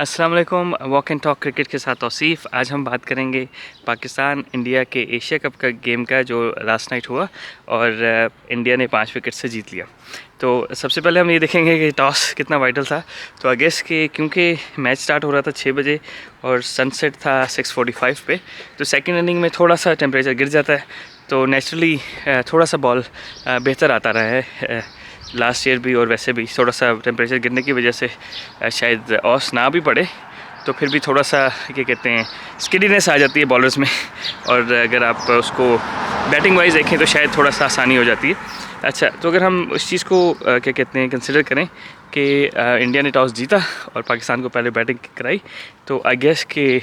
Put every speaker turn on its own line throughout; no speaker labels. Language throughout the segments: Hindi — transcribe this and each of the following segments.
अस्सलाम वालेकुम। वॉक एंड टॉक क्रिकेट के साथ तौसीफ़। आज हम बात करेंगे पाकिस्तान इंडिया के एशिया कप का गेम का जो लास्ट नाइट हुआ और इंडिया ने 5 विकेट से जीत लिया। तो सबसे पहले हम ये देखेंगे कि टॉस कितना वाइटल था। तो आई गेस कि क्योंकि मैच स्टार्ट हो रहा था 6 बजे और सनसेट था 6:45 पे, तो सेकेंड इनिंग में थोड़ा सा टेम्परेचर गिर जाता है, तो नेचुरली थोड़ा सा बॉल बेहतर आता रहा है लास्ट ईयर भी, और वैसे भी थोड़ा सा टेम्परेचर गिरने की वजह से शायद ऑस ना भी पड़े तो फिर भी थोड़ा सा क्या कहते हैं स्किडीनेस आ जाती है बॉलर्स में, और अगर आप उसको बैटिंग वाइज देखें तो शायद थोड़ा सा आसानी हो जाती है। अच्छा, तो अगर हम उस चीज़ को क्या कहते हैं कंसिडर करें कि इंडिया ने टॉस जीता और पाकिस्तान को पहले बैटिंग कराई, तो आई गेस कि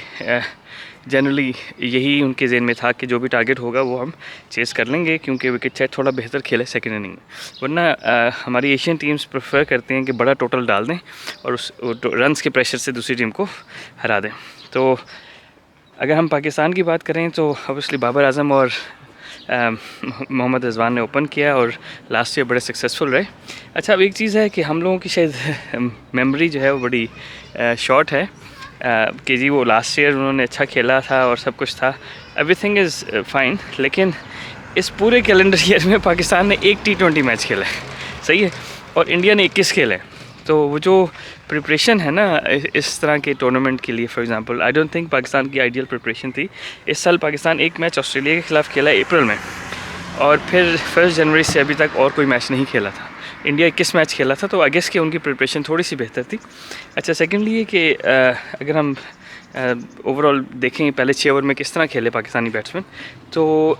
जनरली यही उनके ज़हन में था कि जो भी टारगेट होगा वो हम चेस कर लेंगे, क्योंकि विकेट शायद थोड़ा बेहतर खेले सेकेंड इनिंग में। वरना हमारी एशियन टीम्स प्रेफर करते हैं कि बड़ा टोटल डाल दें और उस रन्स के प्रेशर से दूसरी टीम को हरा दें। तो अगर हम पाकिस्तान की बात करें तो ऑब्वियसली बाबर आजम और मोहम्मद रिजवान ने ओपन किया और लास्ट ईयर बड़े सक्सेसफुल रहे। अच्छा, अब एक चीज़ है कि हम लोगों की शायद मेमोरी जो है वो बड़ी शॉर्ट है कि जी वो लास्ट ईयर उन्होंने अच्छा खेला था और सब कुछ था, एवरीथिंग इज़ फाइन, लेकिन इस पूरे कैलेंडर ईयर में पाकिस्तान ने एक T20 मैच खेला है, सही है, और इंडिया ने 21 खेले हैं। तो वो जो प्रिपरेशन है ना इस तरह के टूर्नामेंट के लिए, for example I don't think Pakistan की आइडियल प्रिपरेशन थी। इस साल पाकिस्तान एक मैच ऑस्ट्रेलिया के ख़िलाफ़ खेला अप्रैल में, और फिर 1 जनवरी से अभी तक और कोई मैच नहीं खेला था। इंडिया 21 मैच खेला था, तो आई गेस कि उनकी प्रिपरेशन थोड़ी सी बेहतर थी। अच्छा, सेकेंडली ये कि अगर हम ओवरऑल देखें पहले 6 ओवर में किस तरह खेले पाकिस्तानी बैट्समैन, तो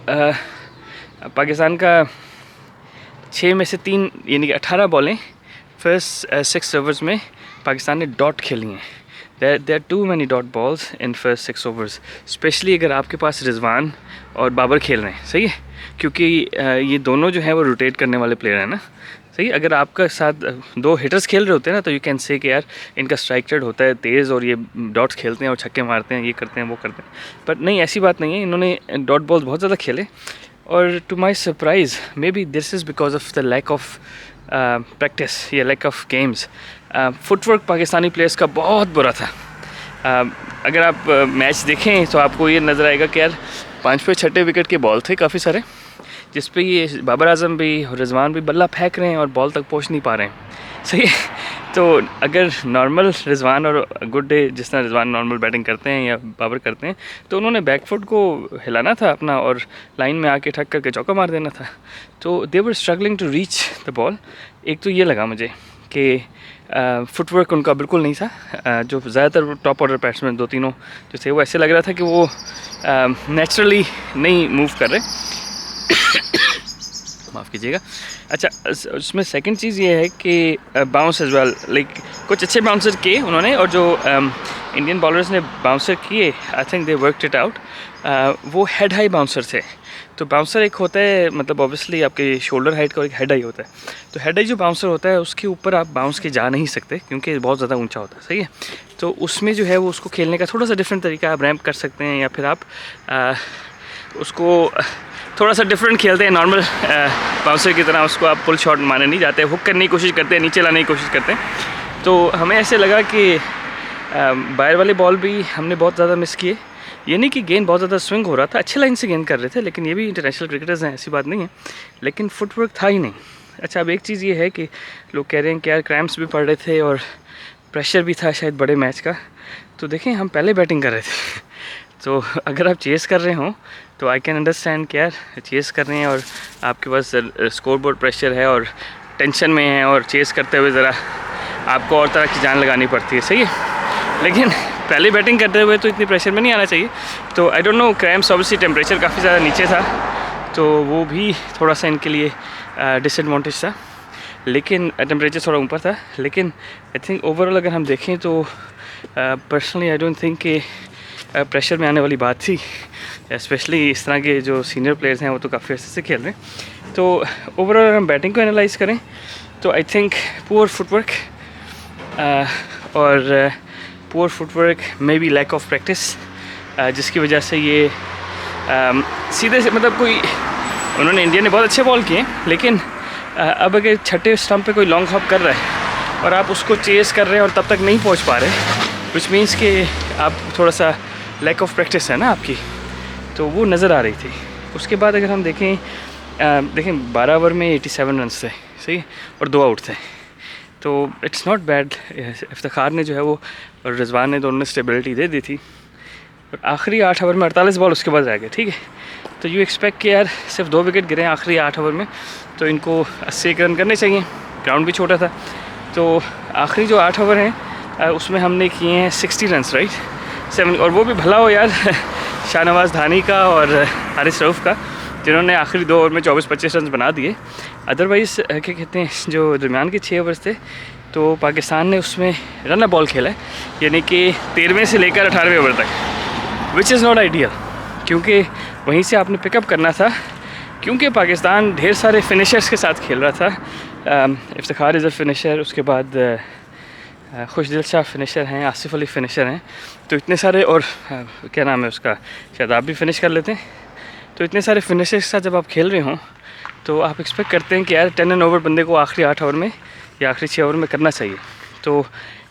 पाकिस्तान का 6 में से 3 यानी कि 18 बॉलें फर्स्ट 6 ओवर्स में पाकिस्तान ने डॉट खेली हैं। There are too many dot balls in first 6 overs, specially अगर आपके पास रिजवान और बाबर खेल रहे हैं, सही है, क्योंकि ये दोनों जो है वो रोटेट करने वाले प्लेयर हैं ना, सही। अगर आपका साथ 2 हिटर्स खेल रहे होते हैं ना, तो यू कैन से कि यार इनका स्ट्राइक रेट होता है तेज़ और ये डॉट्स खेलते हैं और छक्के मारते हैं, ये करते हैं वो करते हैं, पर नहीं, ऐसी बात नहीं है। इन्होंने डॉट बॉल्स बहुत ज़्यादा खेले, और to my surprise maybe this is because of the lack of practice या lack of games. Footwork Pakistani players का बहुत बुरा था। अगर आप मैच देखें तो आपको ये नज़र आएगा कि यार 5वें 6ठे विकेट के बॉल थे काफ़ी सारे, जिस पे ये बाबर आजम भी और रिजवान भी बल्ला फेंक रहे हैं और बॉल तक पहुंच नहीं पा रहे हैं, सही है। तो अगर नॉर्मल रिजवान और गुड डे जिस तरह रिजवान नॉर्मल बैटिंग करते हैं या बाबर करते हैं, तो उन्होंने बैकफुट को हिलाना था अपना और लाइन में आके ठक करके चौका मार देना था। तो they were struggling to reach the ball. एक तो ये लगा मुझे कि फुटवर्क उनका बिल्कुल नहीं था। जो ज़्यादातर टॉप ऑर्डर बैट्समैन 2-3 जो थे वो ऐसे लग रहा था कि वो नेचुरली नहीं मूव कर रहे, माफ़ कीजिएगा। अच्छा, उसमें सेकंड चीज़ ये है कि बाउंस एज वेल, लाइक कुछ अच्छे बाउंसर किए उन्होंने, और जो इंडियन बॉलर्स ने बाउंसर किए आई think they worked it out. वो हेड हाई बाउंसर थे। तो बाउंसर एक होता है, मतलब ऑब्वियसली आपके शोल्डर हाइट का एक हेड हाई होता है, तो हेड हाई जो बाउंसर होता है उसके ऊपर आप बाउंस के जा नहीं सकते क्योंकि बहुत ज़्यादा ऊंचा होता है, सही है। तो उसमें जो है वो उसको खेलने का थोड़ा सा डिफरेंट तरीका आप रैम्प कर सकते हैं, या फिर आप उसको थोड़ा सा डिफरेंट खेलते हैं। नॉर्मल बाउंसर की तरह उसको आप पुल शॉट मारने नहीं जाते, हुक करने की कोशिश करते हैं, नीचे लाने की कोशिश करते हैं। तो हमें ऐसे लगा कि बाहर वाले बॉल भी हमने बहुत ज़्यादा मिस किए। ये नहीं कि गेंद बहुत ज़्यादा स्विंग हो रहा था, अच्छे लाइन से गेंद कर रहे थे, लेकिन ये भी इंटरनेशनल क्रिकेटर्स हैं, ऐसी बात नहीं है, लेकिन फुटवर्क था ही नहीं। अच्छा, अब एक चीज़ ये है कि लोग कह रहे हैं कि यार क्रैम्प्स भी पड़ रहे थे और प्रेशर भी था शायद बड़े मैच का। तो देखें, हम पहले बैटिंग कर रहे थे तो अगर आप चेस कर रहे हों तो आई कैन अंडरस्टैंड कि यार चेस कर रहे हैं और आपके पास स्कोर बोर्ड प्रेशर है और टेंशन में है, और चेस करते हुए ज़रा आपको और तरह की जान लगानी पड़ती है, सही है। लेकिन पहले बैटिंग करते हुए तो इतनी प्रेशर में नहीं आना चाहिए। तो I don't know, cramps obviously temperature काफ़ी ज़्यादा नीचे था, तो वो भी थोड़ा सा इनके लिए डिसएडवांटेज था, लेकिन टेम्परेचर थोड़ा ऊपर था। लेकिन आई थिंक ओवरऑल अगर हम देखें तो पर्सनली आई डोंट थिंक कि प्रेशर में आने वाली बात थी, स्पेशली इस तरह के जो सीनियर प्लेयर्स हैं वो तो काफ़ी अच्छे से खेल रहे हैं। तो ओवरऑल अगर हम बैटिंग को एनालाइज करें तो आई थिंक पुअर फुटवर्क और poor footwork may be lack of practice, जिसकी वजह से ये सीधे से मतलब कोई उन्होंने इंडिया ने बहुत अच्छे बॉल किए, लेकिन अब अगर 6ठे स्टंप पे कोई लॉन्ग हॉप कर रहा है और आप उसको चेस कर रहे हैं और तब तक नहीं पहुंच पा रहे, विच मीन्स कि आप थोड़ा सा लैक ऑफ प्रैक्टिस है ना आपकी, तो वो नज़र आ रही थी। उसके बाद अगर हम देखें 12 ओवर में 87 रन थे, सही, और 2 आउट थे, तो इट्स नॉट बैड। इफ्तिखार ने जो है वो और रिजवान ने दोनों ने स्टेबिलिटी दे दी थी। और आखिरी 8 ओवर में 48 बॉल उसके बाद रह गए, ठीक है। तो यू एक्सपेक्ट कि यार सिर्फ 2 विकेट गिरे हैं आखिरी 8 ओवर में, तो इनको 80 रन करने चाहिए। ग्राउंड भी छोटा था, तो आखिरी जो 8 ओवर हैं उसमें हमने किए हैं 60 रन, राइट, 7, और वो भी भला हो यार शाहनवाज धानी का और हारिस रऊफ़ का, जिन्होंने आखिरी 2 ओवर में 24-25 रन बना दिए। अदरवाइज़ क्या कहते हैं, जो दरमियान के 6 ओवर्स थे, तो पाकिस्तान ने उसमें रन बॉल खेला है, यानी कि 13वें से लेकर 18वें ओवर तक, विच इज़ नॉट आइडियल, क्योंकि वहीं से आपने पिकअप करना था, क्योंकि पाकिस्तान ढेर सारे फिनिशर्स के साथ खेल रहा था। इफ्तिखार इज़ अ फिनिशर, उसके बाद खुशदिल शाह फिनिशर हैं, आसिफ अली फिनिशर हैं, तो इतने सारे, और क्या नाम है उसका, शादाब भी फिनिश कर लेते हैं। तो इतने सारे फिनिशर्स के साथ जब आप खेल रहे हों, तो आप एक्सपेक्ट करते हैं कि यार 10 एंड ओवर बंदे को आखिरी 8 ओवर में या आखिरी 6 ओवर में करना चाहिए, तो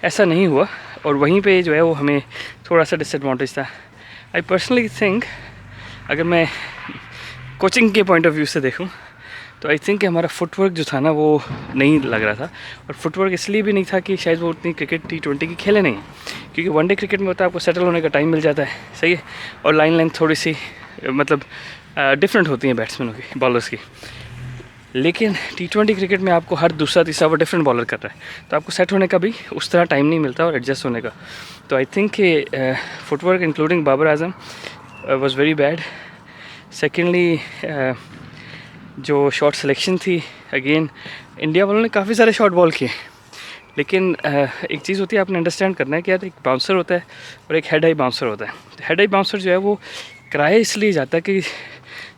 ऐसा नहीं हुआ, और वहीं पे जो है वो हमें थोड़ा सा डिसएडवांटेज था। आई पर्सनली थिंक, अगर मैं कोचिंग के पॉइंट ऑफ व्यू से देखूं, तो आई थिंक कि हमारा फुटवर्क जो था ना वो नहीं लग रहा था, और फुटवर्क इसलिए भी नहीं था कि शायद वो उतनी क्रिकेट T20 की खेले नहीं, क्योंकि वनडे क्रिकेट में होता है आपको सेटल होने का टाइम मिल जाता है, सही है, और लाइन लेंथ थोड़ी सी मतलब डिफरेंट होती हैं बैट्समैनों की, बॉलर्स की। लेकिन T20 क्रिकेट में आपको हर दूसरा तीसरा ओवर डिफरेंट बॉलर कर रहा है, तो आपको सेट होने का भी उस तरह टाइम नहीं मिलता और एडजस्ट होने का। तो आई थिंक कि footwork including Babar Azam was very bad. Secondly जो शॉट सिलेक्शन थी, अगेन इंडिया वालों ने काफ़ी सारे शॉट बॉल किए, लेकिन एक चीज़ होती है, आपने अंडरस्टैंड करना है कि यार एक बाउंसर होता है और एक हेड हाई बाउंसर होता है। हेड हाई बाउंसर जो है वो कराया इसलिए जाता है कि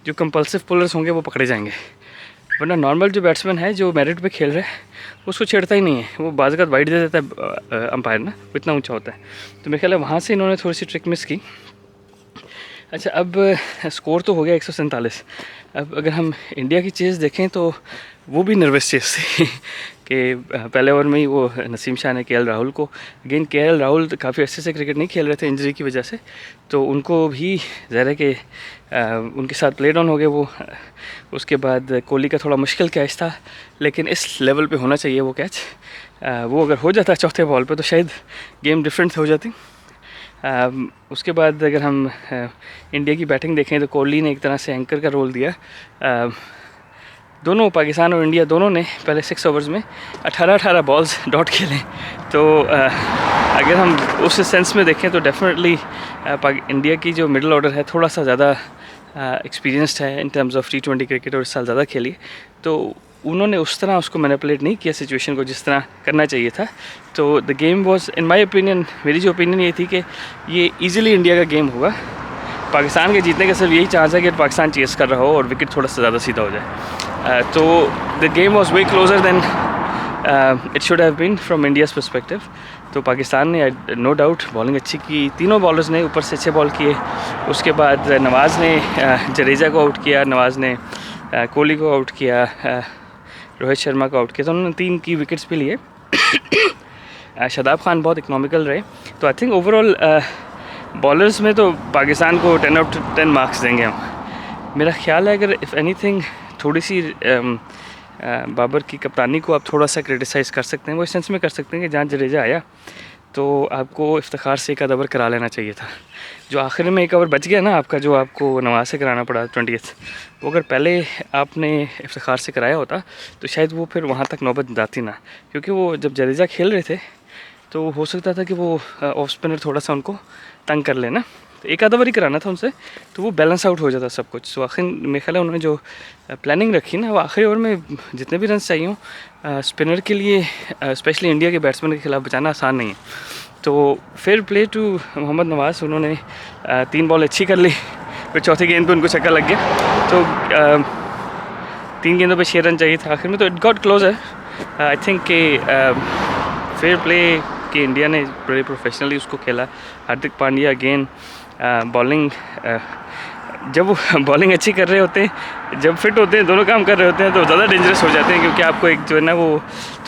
जो कंपल्सिव पुलर्स होंगे वो पकड़े जाएंगे, वरना नॉर्मल जो बैट्समैन है जो मेरिट पे खेल रहा है उसको छेड़ता ही नहीं है, वो बाज़ वाइड दे देता है अंपायर ना, वो इतना ऊंचा होता है। तो मेरे ख्याल है वहाँ से इन्होंने थोड़ी सी ट्रिक मिस की। अच्छा, अब स्कोर तो हो गया 147। अब अगर हम इंडिया की चेज़ देखें तो वो भी नर्वस चेज़ थी कि पहले ओवर में ही वो नसीम शाह ने KL राहुल को, अगेन KL राहुल काफ़ी अच्छे से क्रिकेट नहीं खेल रहे थे इंजरी की वजह से, तो उनको भी ज़ाहिर है कि उनके साथ प्ले डाउन हो गए वो। उसके बाद कोहली का थोड़ा मुश्किल कैच था, लेकिन इस लेवल पे होना चाहिए वो कैच, वो अगर हो जाता चौथे बॉल पे तो शायद गेम डिफरेंट हो जाती। उसके बाद अगर हम इंडिया की बैटिंग देखें तो कोहली ने एक तरह से एंकर का रोल दिया। दोनों पाकिस्तान और इंडिया दोनों ने पहले 6 ओवर्स में 18 बॉल्स डॉट खेले, तो अगर हम उस सेंस में देखें तो डेफिनेटली इंडिया की जो मिडिल ऑर्डर है थोड़ा सा ज़्यादा एक्सपीरियंस्ड है in terms of T20 cricket, और इस साल ज़्यादा खेली, तो उन्होंने उस तरह उसको मैनिपुलेट नहीं किया सिचुएशन को जिस तरह करना चाहिए था। तो the game was, in my opinion, मेरी जो ओपिनियन ये थी कि ये ईजिली इंडिया का गेम होगा। पाकिस्तान के जीतने का सिर्फ यही चांस है कि पाकिस्तान चेस कर रहा हो और विकेट थोड़ा सा ज़्यादा सीधा हो जाए। तो the game was way closer than it should have been from India's perspective. तो पाकिस्तान ने नो डाउट बॉलिंग अच्छी की, तीनों बॉलर्स ने ऊपर से अच्छे बॉल किए। उसके बाद नवाज़ ने जडेजा को आउट किया, नवाज़ ने कोहली को आउट किया, रोहित शर्मा को आउट किया, तो उन्होंने 3 की विकेट्स भी लिए। शादाब खान बहुत इकनॉमिकल रहे। तो आई थिंक ओवरऑल बॉलर्स में तो पाकिस्तान को 10 आउट ऑफ 10 मार्क्स देंगे हम। मेरा ख्याल है अगर इफ़ एनीथिंग थोड़ी सी बाबर की कप्तानी को आप थोड़ा सा क्रिटिसाइज़ कर सकते हैं, वो इस सेंस में कर सकते हैं कि जहाँ जडेजा आया तो आपको इफ्तिखार से 1 ओवर करा लेना चाहिए था। जो आखिर में 1 ओवर बच गया ना आपका, जो आपको नवाज से कराना पड़ा 20th, वो अगर पहले आपने इफ्तिखार से कराया होता तो शायद वो फिर वहाँ तक नौबत जाती ना, क्योंकि वो जब जडेजा खेल रहे थे तो हो सकता था कि वो ऑफ स्पिनर थोड़ा सा उनको तंग कर लेना, तो 1 आधा ओवर ही कराना था उनसे, तो वो बैलेंस आउट हो जाता सब कुछ। तो आखिर मेरे ख्याल है उन्होंने जो प्लानिंग रखी ना, वो आखिरी ओवर में जितने भी रन चाहिए हों स्पिनर के लिए, स्पेशली इंडिया के बैट्समैन के खिलाफ बचाना आसान नहीं है। तो फेयर प्ले टू मोहम्मद नवाज़, उन्होंने 3 बॉल अच्छी कर ली, फिर चौथी गेंद पे उनको छक्का लग गया, तो 3 गेंदों पे 6 रन चाहिए था आखिर में, तो it got closer. I think कि फेयर प्ले कि इंडिया ने बड़े प्रोफेशनली उसको खेला। हार्दिक पांड्या अगेन बॉलिंग, जब वो बॉलिंग अच्छी कर रहे होते हैं, जब फिट होते हैं, दोनों काम कर रहे होते हैं, तो ज़्यादा डेंजरस हो जाते हैं, क्योंकि आपको एक जो है ना वो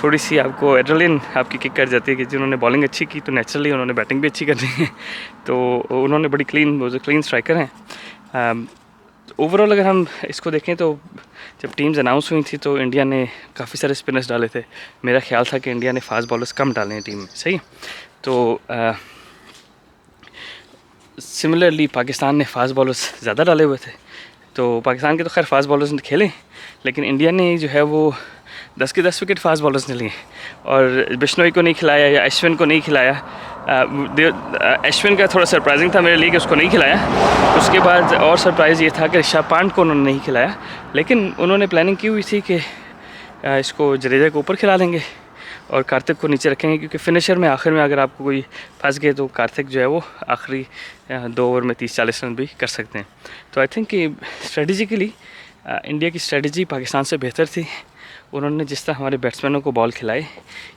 थोड़ी सी आपको एड्रेनलिन आपकी किक कर जाती है कि जिन्होंने बॉलिंग अच्छी की तो नेचुरली उन्होंने बैटिंग भी अच्छी करनी है, तो उन्होंने बड़ी क्लीन स्ट्राइकर हैं। ओवरऑल अगर हम इसको देखें तो जब टीम्स अनाउंस हुई थी तो इंडिया ने काफ़ी सारे स्पिनर्स डाले थे। मेरा ख्याल था कि इंडिया ने फास्ट बॉलर्स कम डाले हैं टीम में, सही। तो सिमिलरली पाकिस्तान ने फास्ट बॉलर्स ज़्यादा डाले हुए थे। तो पाकिस्तान के तो खैर फास्ट बॉलर्स ने खेले, लेकिन इंडिया ने जो है वो 10 के 10 विकेट फास्ट बॉलर्स ने लिए और बिश्नोई को नहीं खिलाया या अश्विन को नहीं खिलाया। अश्विन का थोड़ा सरप्राइजिंग था मेरे लिए कि उसको नहीं खिलाया। उसके बाद और सरप्राइज़ ये था कि ऋषभ पंत को उन्होंने नहीं खिलाया, लेकिन उन्होंने प्लानिंग की हुई थी कि इसको जडेजा को ऊपर खिला देंगे और कार्तिक को नीचे रखेंगे, क्योंकि फिनिशर में आखिर में अगर आपको कोई फंस गए तो कार्तिक जो है वो आखिरी 2 ओवर में 30-40 रन भी कर सकते हैं। तो आई थिंक कि स्ट्रेटजिकली इंडिया की स्ट्रेटजी पाकिस्तान से बेहतर थी। उन्होंने जिस तरह हमारे बैट्समैनों को बॉल खिलाए,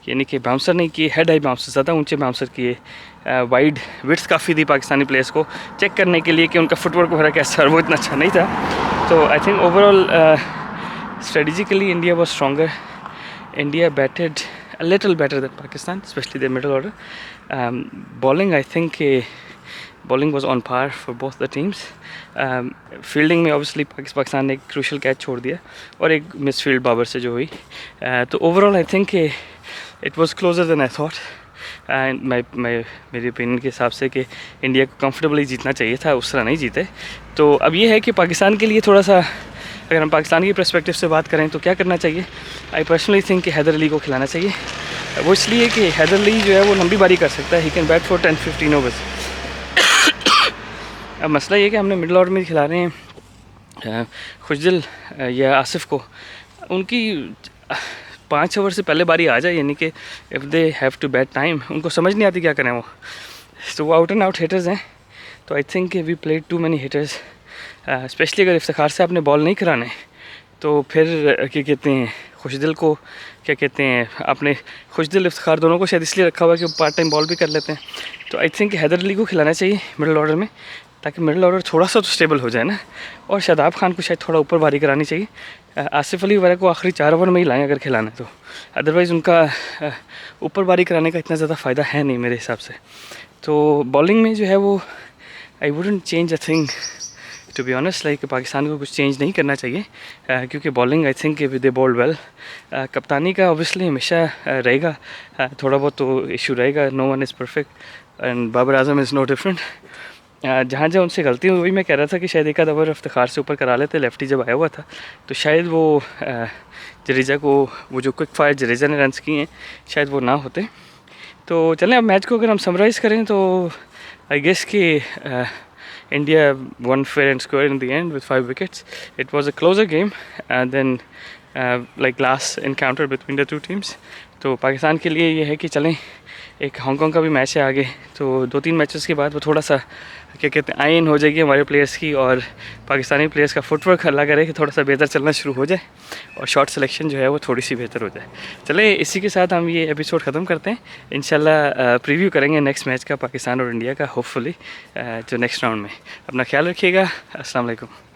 यानी कि बाउंसर नहीं किए, हेड हाई बाउंसर, ज़्यादा ऊंचे बाउंसर किए, वाइड विड्थ काफ़ी थी पाकिस्तानी प्लेयर्स को चेक करने के लिए कि उनका फुटवर्क वगैरह कैसा है, वो इतना अच्छा नहीं था। तो I think overall strategically India was stronger. India batted a little better than Pakistan, especially their middle order. Bowling, I think bowling was on par for both the teams. Fielding में ऑब्वियसली पाकिस्तान ने एक क्रूशल कैच छोड़ दिया और एक मिस फील्ड बाबर से जो हुई। तो overall I think it was closer than I thought, and मेरी ओपिनियन के हिसाब से कि इंडिया को कंफर्टेबली जीतना चाहिए था, उस तरह नहीं जीते। तो अब ये है कि पाकिस्तान के लिए थोड़ा सा, अगर हम पाकिस्तान की पर्सपेक्टिव से बात करें तो क्या करना चाहिए। आई पर्सनली थिंक कि हैदर अली को खिलाना चाहिए। वो इसलिए कि हैदर अली जो है वो लंबी बारी कर सकता है, he can bat for 10-15 overs. अब मसला ये कि हमने मिडल ऑर्डर में खिला रहे हैं खुशदिल या आसिफ को, उनकी 5 ओवर से पहले बारी आ जाए, यानी कि if they have to bat time, उनको समझ नहीं आती क्या करें वो। तो वो आउट एंड आउट हिटर्स हैं। तो I think we played too many hitters, specially अगर इफ्तिखार से आपने बॉल नहीं कराने तो फिर क्या कहते हैं, खुशदिल को क्या कहते हैं, आपने खुशदिल इफ्तिखार दोनों को शायद इसलिए रखा हुआ है कि वो पार्ट टाइम बॉल भी कर लेते हैं। तो आई थिंक हैदर अली को खिलाना चाहिए मिडिल ऑर्डर में, ताकि मिडिल ऑर्डर थोड़ा सा तो स्टेबल हो जाए ना। और शादाब खान को शायद थोड़ा ऊपर बारी करानी चाहिए। आसिफ अली वगैरह को आखिरी 4 ओवर में ही लाएँ अगर खिलाना है तो, अदरवाइज़ उनका ऊपर बारी कराने का इतना ज़्यादा फ़ायदा है नहीं मेरे हिसाब से। तो बॉलिंग में जो है वो I wouldn't change a thing to be honest, like Pakistan को कुछ चेंज नहीं करना चाहिए, क्योंकि bowling I think they bowled well. कप्तानी का ऑब्वियसली हमेशा रहेगा, थोड़ा बहुत तो इशू रहेगा, no one is perfect and Babar Azam is no different. जहाँ जहाँ उनसे गलती हुई, वही मैं कह रहा था कि शायद एक आध ओवर इफ्तिखार से ऊपर करा लेते, लेफ्टी जब आया हुआ था तो शायद वो जडेजा को, वो जो क्विक फायर जडेजा ने रन्स किए हैं शायद वो ना होते। तो चलें अब मैच को अगर हम समराइज़ करें तो आई गेस कि India won fair and square in the end with 5 wickets. It was a closer game than like last encounter between the two teams. तो पाकिस्तान के लिए ये है कि चलें, एक हांगकांग का भी मैच है आगे, तो 2-3 मैचेस के बाद वो थोड़ा सा क्या कहते हैं आइन हो जाएगी हमारे प्लेयर्स की, और पाकिस्तानी प्लेयर्स का फुटवर्क अल्लाह करे कि थोड़ा सा बेहतर चलना शुरू हो जाए और शॉट सिलेक्शन जो है वो थोड़ी सी बेहतर हो जाए। चलें इसी के साथ हम ये एपिसोड ख़त्म करते हैं। इंशाल्लाह प्रीव्यू करेंगे नेक्स्ट मैच का, पाकिस्तान और इंडिया का, होपफुली जो नेक्स्ट राउंड में। अपना ख्याल रखिएगा। अस्सलाम वालेकुम।